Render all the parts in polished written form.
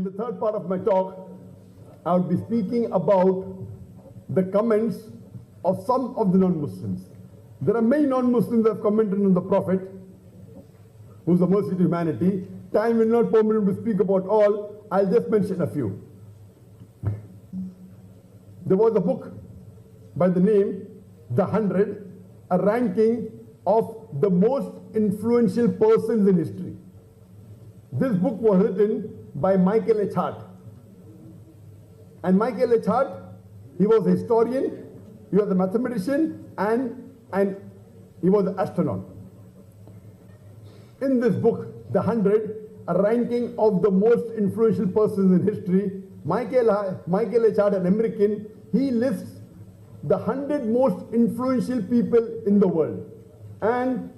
In the third part of my talk, I will be speaking about the comments of some of the non-Muslims. There are many non-Muslims that have commented on the Prophet, who is the mercy to humanity. Time will not permit me to speak about all. I'll just mention a few. There was a book by the name The 100, a ranking of the most influential persons in history. This book was written by Michael H. Hart. And Michael H. Hart, he was a historian, he was a mathematician, and he was an astronaut. In this book, The 100, a ranking of the most influential persons in history, Michael H. Hart, an American, he lists the 100 most influential people in the world. And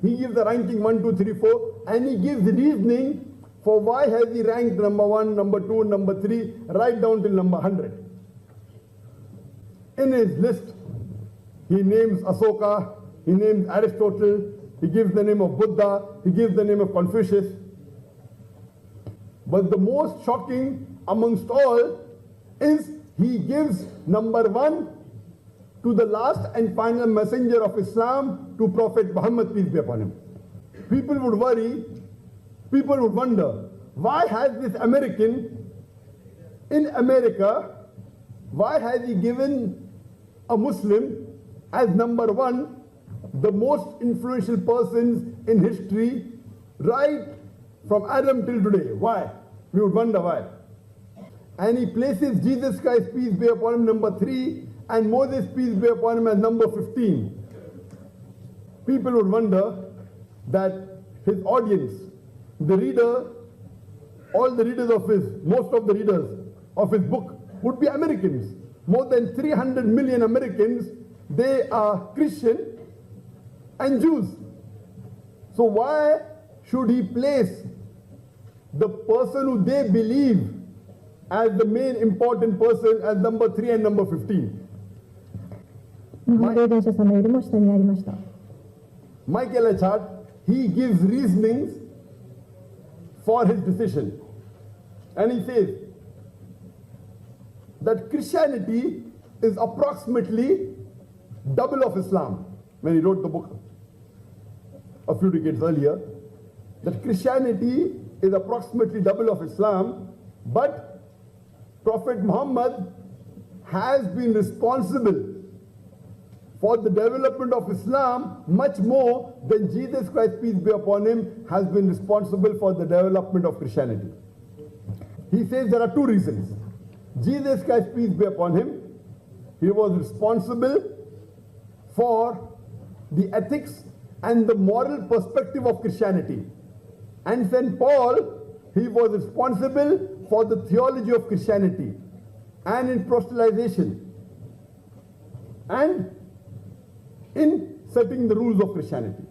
he gives the ranking 1, 2, 3, 4, and he gives reasoning for why has he ranked number 1, number 2, number 3, right down till number 100. In his list, he names Asoka, he names Aristotle, he gives the name of Buddha, he gives the name of Confucius. But the most shocking amongst all is he gives number 1 to the last and final messenger of Islam, to Prophet Muhammad, peace be upon him. People would worry, people would wonder, why has this American in America, why has he given a Muslim as number 1, the most influential persons in history, right from Adam till today? Why? We would wonder why. And he places Jesus Christ, peace be upon him, number 3, and Moses, peace be upon him, as number 15. People would wonder that his audience, the reader, all the readers of most of the readers of his book would be Americans. More than 300 million Americans, they are Christian and Jews. So why should he place the person who they believe as the main important person as number 3 and number 15? Michael H. Hart, he gives reasonings for his decision. And he says that Christianity is approximately double of Islam. When he wrote the book a few decades earlier, that Christianity is approximately double of Islam, but Prophet Muhammad has been responsible for the development of Islam much more than Jesus Christ, peace be upon him, has been responsible for the development of Christianity. He says there are 2 reasons. Jesus Christ, peace be upon him, he was responsible for the ethics and the moral perspective of Christianity. And St. Paul, he was responsible for the theology of Christianity and in proselytization and in setting the rules of Christianity.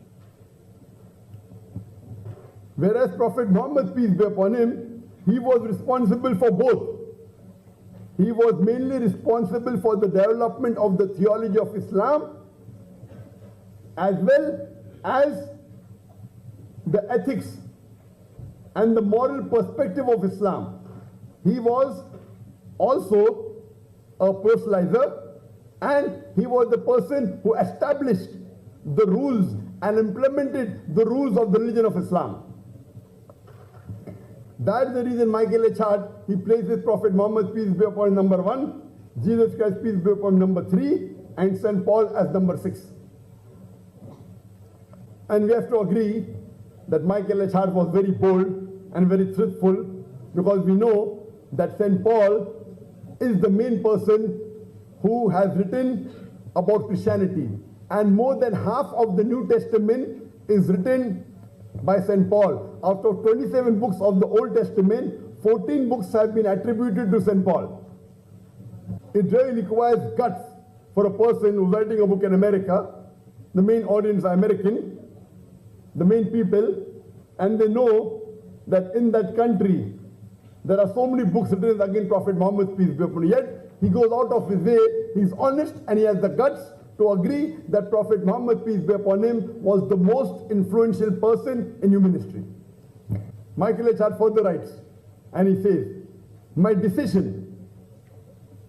Whereas Prophet Muhammad, peace be upon him, he was responsible for both. He was mainly responsible for the development of the theology of Islam as well as the ethics and the moral perspective of Islam. He was also a proselyter, and he was the person who established the rules and implemented the rules of the religion of Islam. That is the reason Michael H. Hart, he places Prophet Muhammad, peace be upon him, number 1, Jesus Christ, peace be upon him, number 3, and St. Paul as number 6. And we have to agree that Michael H. Hart was very bold and very truthful, because we know that St. Paul is the main person who has written about Christianity. And more than half of the New Testament is written by St. Paul. Out of 27 books of the Old Testament, 14 books have been attributed to St. Paul. It really requires guts for a person who's writing a book in America. The main audience are American, the main people, and they know that in that country there are so many books written against Prophet Muhammad, peace be upon him. Yet he goes out of his way, he's honest, and he has the guts to agree that Prophet Muhammad, peace be upon him, was the most influential person in human history. Michael H. Hart further writes And he says, my decision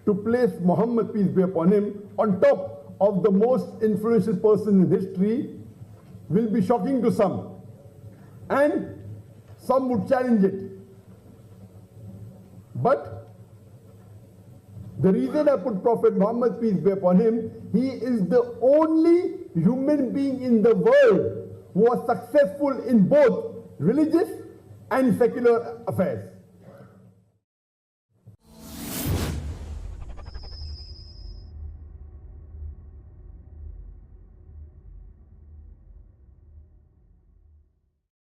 to place Muhammad, peace be upon him, on top of the most influential person in history will be shocking to some, and some would challenge it. But the reason I put Prophet Muhammad, peace be upon him, he is the only human being in the world who was successful in both religious and secular affairs.